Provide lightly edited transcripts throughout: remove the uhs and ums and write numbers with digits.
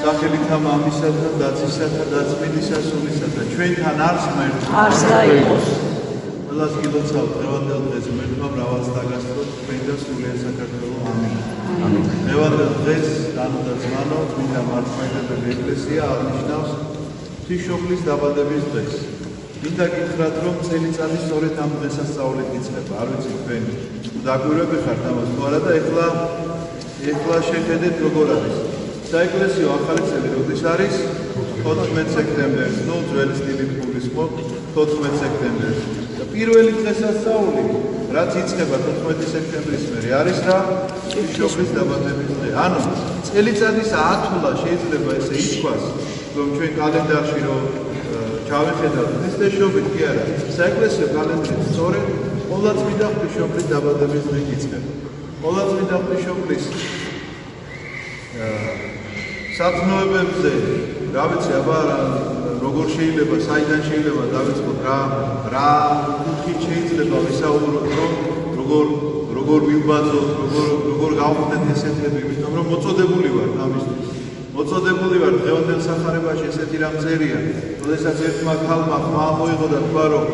სახელითა მამისათა და ძისათა და წმინდისა სულისათა ჩვენთან არს ღმერთი არს და იყოს ყველას გილოცავთ დღევანდელ დღეს ღმერთმა მრავალს დაგასწროთ თქვენ და სულიერ საქართველოს ამინ დღევანდელ დღეს დანო და ძმანო წმინდა მართლმადიდებელი ეკლესია აღნიშნავს ღვთისმშობლის დაბადების დღეს მინდა გითხრათ რომ წელიწადი სწორედ ამ დღესასწაულით იწყება არ ვიცი თქვენ დაგვირვები ხართ ამას თუ არა და ეხლა შეხედეთ როგორ არის საეკლესიო ახალი წელი როდის არის 14 სექტემბერს ნუ ძველი სტილით გულისხმობ 14 სექტემბერს და პირველი დღესასწაული რაც იწყება 14 სექტემბრის მერე არის რა ღვთისმშობლის დაბადების დღე ანუ წელიწადის ათვლა შეიძლება ესე ითქვას რომ ჩვენ კალენდარში რომ ჩავეხედავთ ქრისტესობით კი არა საეკლესიო კალენდრით სწორედ ყოვლადწმიდა ღვთისმშობლის დაბადების დღე იწყება ყოვლადწმიდა ღვთისმშობლის სათნოებებზე რა ვიცი აბა როგორ შეიძლება საიდან შეიძლება დავიწყოთ რა კუთხით შეიძლება ვისაუბროთ რომ როგორ ვიბაძოთ როგორ გავხდეთ ესეთები იმიტომ რომ მოწოდებული ვარ ამისთვის მოწოდებული ვარ დღევანდელ სახარებაში ესეთი რამ წერია როდესაც ერთმა ქალმა ხმა მოიღო და თქვა რომ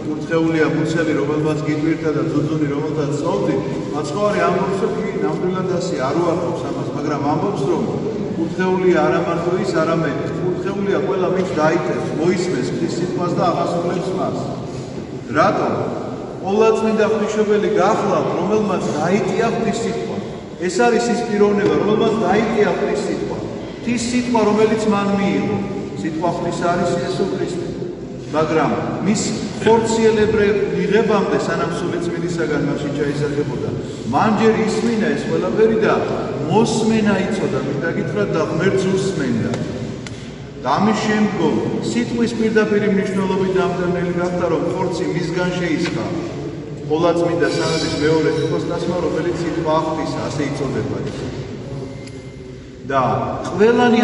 კურთხეულია მუცელი რომელმაც გიტვირთა და ძუძუნი რომელთაც წოვდი მაცხოვარი ამბობს რომ კი ნამდვილად ასე არ უარყოფს ამას მაგრამ ამბობს რომ კურთხეულია არა მარტო ის არამედ კურთხეულია ყველა ვინც დაიტევს მოისმენს ღვთის სიტყვას და აღასრულებს მას რატომ ყოვლადწმინდა ღვთისმშობელი გახლავთ რომელმაც დაიტია ღვთის სიტყვა ეს არის ის პიროვნება რომელმაც დაიტია ღვთის სიტყვა ღვთის სიტყვა რომელიც მან მიიღო სიტყვა ღვთის არის იესო ქრისტე მაგრამ მის ხორციელებრივ მიღებამდე სანამ სული წმინდისაგან მასში ჩაისახებოდა მან ჯერ ისმინა ეს ყველაფერი და მოსმენა იცოდა მინდა გითხრათ და ღმერთს უსმენდა და ამის შემდგომ სიტყვის პირდაპირი მნიშვნელობით დამტენელი გახდა რომ ხორცი მისგან შეისხა ყოვლადწმინდა სამების მეორე იპოსტასმა რომელიც სიტყვა ღვთისა ასე იწოდება ის და ყველანი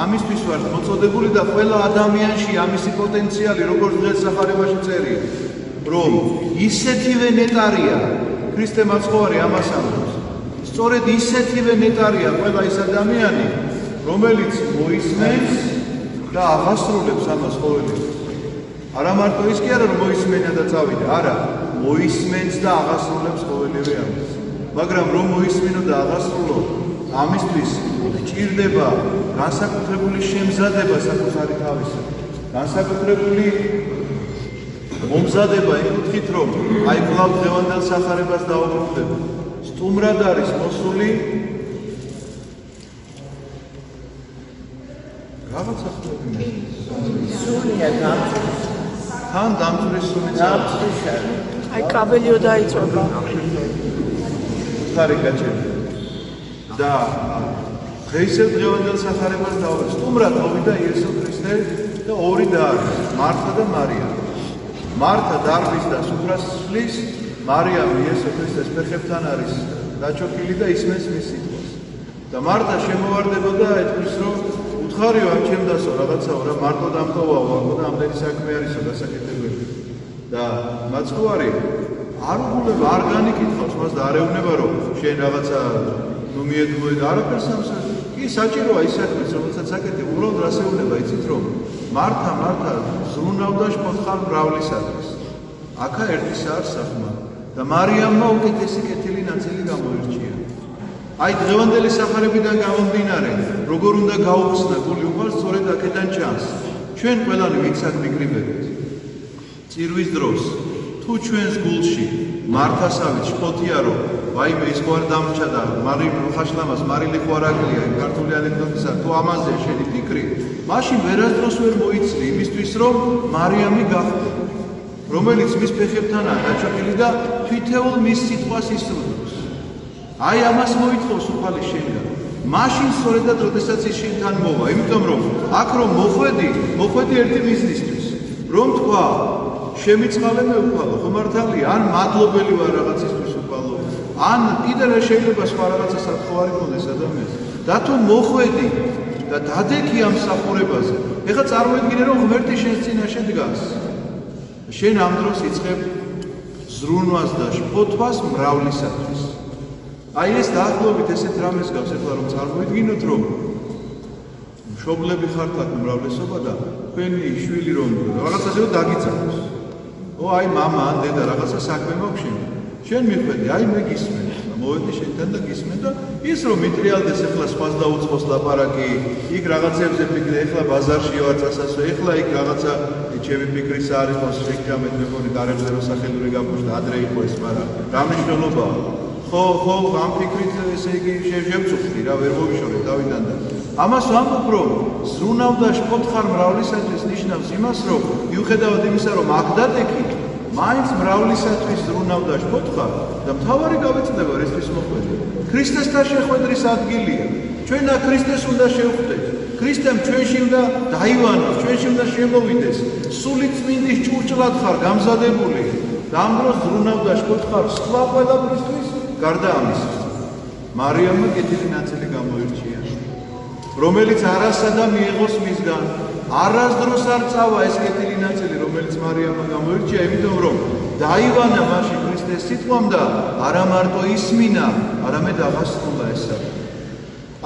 ამისთვის ვართ მოწოდებული და ყველა ადამიანში ამისი პოტენციალი როგორც დღეს სახარებაში წერია რომ ისეთივე ნეტარია ქრისტე მაცხოვარი ამას ამბობს სწორედ ისეთივე ნეტარია ყველა ის ადამიანი რომელიც მოისმენს და აღასრულებს ამას ყოველთვის არა მარტო ის კი არა რომ მოისმენა და წავიდა არა მოისმენს და აღასრულებს ყოველივე ამას მაგრამ რომ მოისმინო და აღასრულო ამისთვის ჭირდება განსაკუთრებული შემზადება საკუთარი თავისა განსაკუთრებული მომზადება ეკუთვნით რომ აი კვლავ დღევანდელ სახარებას დავუბრუნდება სტუმრად არის მოსული რაღაცა ხდება სულია თან დამწრის სულიც აი კაბელიო დაიწובה ხარი გაჩერდა და დღეისელ დღევანდელ სახარებას დავუბრუნდა სტუმრად მოვიდა იესო ქრისტე და ორი და არის მართა და მარიამ მართა დარბის და სუფრას სვლის მარიამ იესო ქრისტეს ფეხებთან არის დაჩოქილი და ისმენს მის სიტყვას და მართა შემოვარდება და ეთქვის რომ უთხარიო ამ ჩემდასო რაღაცაო რა მარტო დამტოვაო აქ და ამდენი საქმე არისო დასაკეთებელი და მაცხოვარი არ უგულება არ განიკითხავს მას და არ ეუბნება რომ შენ რაღაცა ნუ მიედმოი და არაფერს ამსა კი საჭიროა ის საქმეც რომელსაც აკეთებ უბრალოდ რას ეუბნება იცით რომ მართა ზრუნავდა შფოთხარ მრავლისათვის აქა ერთისა არ სახმა და მარიამმა უკეთესი კეთილი ნაწილი გამოირჩია აი დღევანდელი სახარებიდან გამომდინარე როგორ უნდა გაუხსნა გული უყალ სწორედ აქედან ჩანს ჩვენ ყველანი ვინცად მიკრიბებით წირვის დროს თუ ჩვენს გულში მართასავით შფოთია რომ ვაიმე ის ხوار დამრჩა და ხაშლამას მარილი ხوارაგლია ქართული ანეკდოტისა თუ ამაზე შენი ფიქრი მაშინ ვერასდროს ვერ მოიცლი იმისთვის რომ მარიამი გახდა რომელიც მის ფეხებთანაა დაჩოქილი და თვითეულ მის სიტყვას ისრულებს აი ამას მოითხოვს უფალი შენგან მაშინ სწორედად როდესაც ის შენთან მოვა იმიტომ რომ აქ რომ მოხვედი ერთი მიზნისთვის რომ თქვა შემიწყალე მე უფალო ხომ მართალია ან მადლობელი ვარ რაღაცისთვის უფალო ან კიდე რა შეიძლება სხვა რაღაცა საფრთხე იყოს ადამიანს და თუ მოხვედი და დადექი ამ სახურებაზე ეხლა წარმოიდგინე რომ ღმერთი შენს წინაშე დგას შენ ამ დროს იწყებ ზრუნვას და შფოთვას მრავლისათვის აი ეს დაახლოებით ესეთ რამეს გავს ეხლა რომ წარმოიდგინოთ რომ მშობლები ხართ აქ უმრავლესობა და თქვენი შვილი რომ რაღაცაზე დაგიწევს. აი მამა ან დედა რაღაცა საქმე მაქვს შენ მიხვედი, აი მე გისმენ. მოვედი შენთან და გისმენ და ის რომ მიტრიალდეს ახლა სხვას დაუწყოს ლაპარაკი, იქ რაღაცებზე ფიქრი, ახლა ბაზარში ვარ წასასვე, ახლა იქ რაღაცა ჩემი ფიქრის არის πως შეგამეთ მეგონი გარემზე რო სახელური გაფუშდა ადრე იყო ეს, მაგრამ რა მნიშვნელობაა? ხო, ამ ფიქრით ესე იგი შევწუხდი რა, ვერ მოვიშორე დავიდან და ამას ვამბობ რომ ზრუნავდაში პოთხარ მრავლისათვის ნიშნავს იმას რომ მიუხედავად იმისა რომ აქ დადექი მაინც მრავლისათვის ზრუნავდაში პოთხარ და მთავარი გავეცდება ერთვის მოხვედრა ქრისტესთან შეხვედრის ადგილია ჩვენ აქ ქრისტეს უნდა შევხვდეთ ქრისტემ ჩვენში უნდა დაივანოს ჩვენში უნდა შემოვიდეს სული წმინდის ჭურჭლად ხარ გამზადებული და ამ დროს ზრუნავდაში პოთხარ სხვა ყველაფრისთვის გარდა ამისა მარიამმა კეთილი ნაწილი გამოირჩია რომელიც არასადა მიიღოს მისგან არასდროს არ წავა ეს კეთილი ნაწილი რომელიც მარიამმა გამოირჩია იმიტომ რომ დაივანა მასში ქრისტეს სიტყვამ და არა მარტო ისმინა არამედ აღასრულა ეს საკითხი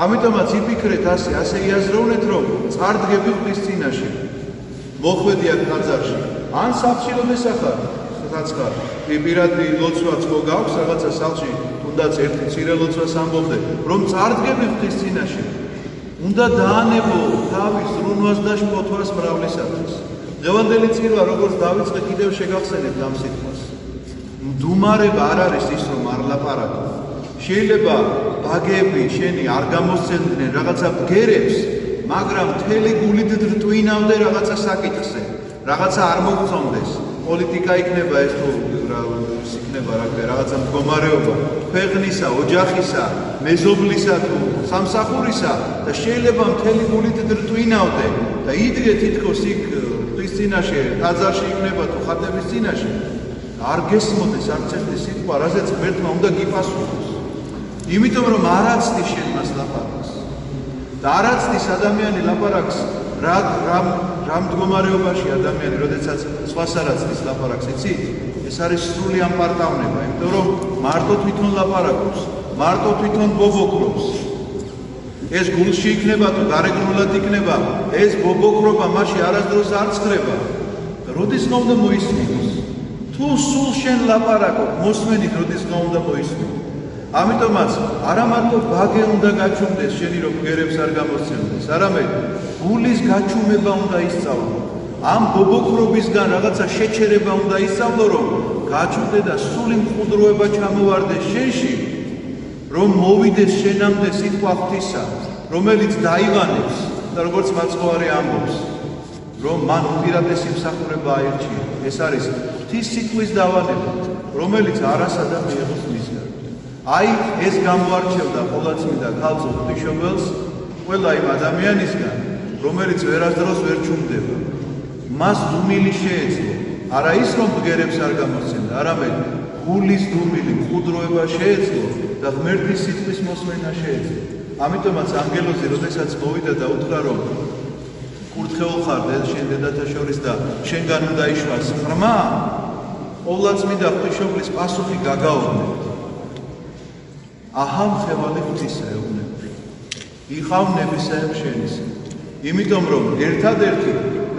ამიტომაც იფიქრეთ ასე იაზროვნეთ რომ წარდგები ღვთის წინაშე მოხვედი აქ ტაძარში ან სახლში როდესაც ხარ პირადი ლოცვაც მოგაქვს რაღაცა სახლში თუნდაც ერთი მცირე ლოცვას ამბობდე რომ წარდგები ღვთის წინაშე უნდა დაანებო თავის ზრუნვას და შფოთვას მრავლისათვის. დღევანდელი წირვა როგორც დავიწყე კიდევ შეგახსენებთ ამ სიტყვას. მდუმარება არ არის ის რომ არ ლაპარაკო. შეიძლება ბაგები შენი არ გამოსცემდნენ რაღაცა ბგერებს, მაგრამ მთელი გულით დრტვინავდე რაღაცა საკითხზე. რაღაცა არ მოგწონდეს. პოლიტიკა იქნება ეს თუ იქნება რაღაცა მდგომარეობა ქვეყნისა, ოჯახისა, მეზობლისა თუ სამსახურისა და შეიძლება მთელი გულით დრტვინავდე და იდგე თითქოს იქ ღვთის წინაშე, ტაძარში იქნება თუ ხატების წინაშე არ გესმოდეს არც ერთი სიტყვა, რაზეც ღმერთმა უნდა გიპასუხოს. იმიტომ რომ არ აცდის შენ მას ლაპარაკს და არ აცდის ადამიანი ლაპარაკს რა მდგომარეობაში ადამიანი, როდესაც სხვას არ აცდის ლაპარაკს, იცით? ეს არის სრული ამპარტავნება, იმიტომ რომ მარტო თვითონ ლაპარაკობს, მარტო თვითონ ბობოქრობს. ეს გულში იქნება თუ გარეგნულად იქნება, ეს ბობოქრობა მასში არასდროს არ ცხრება. როდესღა უნდა მოისმინოს? თუ სულ შენ ლაპარაკობ, მოსმენით როდესღა უნდა მოისმინოს. ამიტომაც არა მარტო ბაგე უნდა გაჩუმდეს შენი რომ ბგერებს არ გამოსცემდეს, არამედ გულის გაჩუმება უნდა ისწავლო. ამ ბობოქრობისგან რაღაცა შეჩერება უნდა ისწავლო, რომ გაჩუმდე და სული მყუდროება ჩამოვარდეს შენში, რომ მოვიდეს შენამდე სიტყვა ღვთისა, რომელიც დაივანებს და როგორც მაცხოვარი ამბობს, რომ მან უპირატესი მსახურება აირჩია. ეს არის ღვთის სიტყვის დავანება, რომელიც არასადა მიიღოს მისგან. აი ეს გამოარჩევდა ყოვლადწმიდა ქალწულ ღვთისმშობელს ყველა იმ ადამიანისგან, რომელიც ვერასდროს ვერ ჩუმდება. მას დუმილი შეეძლო, არა ის რომ ბგერებს არ გამოსცემდა, არამედ გულის დუმილი მყუდროება შეეძლო და ღმერთის სიტყვის მოსმენა შეეძლო. ამიტომაც ანგელოზი როდესაც მოვიდა და უთხრა რომ კურთხეულ ხარ შენ დედათა შორის და შენგან უნდა იშვას ღრმა, ყოვლადწმიდა ღვთისმშობლის პასუხი გაგაუვნებთ. აჰა მხევალი ღვთისა ეუბნები. იხავ ნებისაებ შენისა. იმიტომ რომ ერთადერთი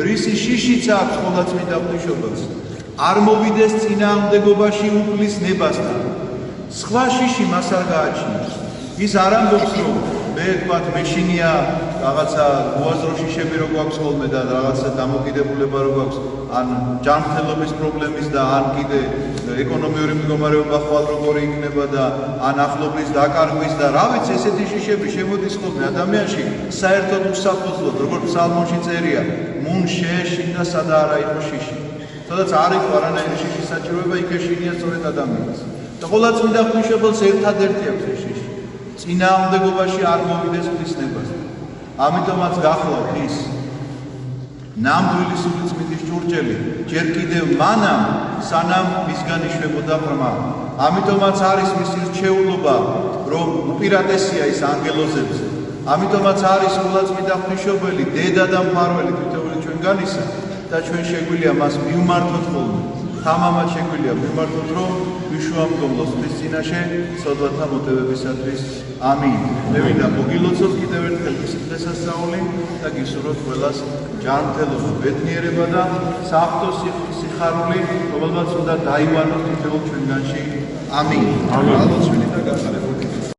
რისი შიშიც აქვს ყოვლადწმიდა ღვთისმშობელს არ მოვიდეს წინააღმდეგობაში უფლის ნებასთან. სხვა შიში მას არ გააჩნიებს. ის არ ამბობს რომ მე თქვათ მეშინია რაღაცა გუაზროშიშები რო გვაქვს ხოლმე და რაღაცა დამოკიდებულება რო გვაქვს ან ჯანმრთელობის პრობლემის და ან კიდე ეკონომიური მდგომარეობა ხვალ როგორი იქნება და ან ახლობლის დაკარგვის და რა ვიცი ესეთი შიშები შემოდის ხოლმე ადამიანში საერთოდ უსაფუძვლოდ როგორც ფსალმონში წერია მუნ შეეშინდა სადა არა იყო შიში სადაც არ იყო არანაირი შიშის საჭიროება იქ ეშინია სწორედ ადამიანს და ყოვლადწმიდა ღვთისმშობელს ერთადერთი აქვს ეს შიში წინააღმდეგობაში არ მოვიდეს ღვთის ნებასთან ამიტომაც გახლავთ ის ნამდვილი სულიწმიდის ჭურჭელი ჯერ კიდევ მანამ სანამ მისგან იშვებოდა ღრმა ამიტომაც არის მისი რჩეულობა რომ უპირატესია ის ანგელოზებზე ამიტომაც არის ყოვლადწმიდა ღვთისმშობელი დედა და მფარველი თითოეული ჩვენგანისა და ჩვენ შეგვიძლია მას მივმართოთ ხოლმე თამამად შეგვიძლია მივმართოთ რომ უშუამდგომლოს ხის წინაშე სოდვათა მოტევებისათვის. ამინ. მე მინდა მოგილოცოთ კიდევ ერთხელ ის დღესასწაული და გისურვოთ ყველას ჯანმრთელობა, ბედნიერება და საღვთო სიხარული, რომელმაც უნდა დაივანოთ თითოეულ ჩვენგანში. ამინ. მადლობთ და გახარებოდეთ.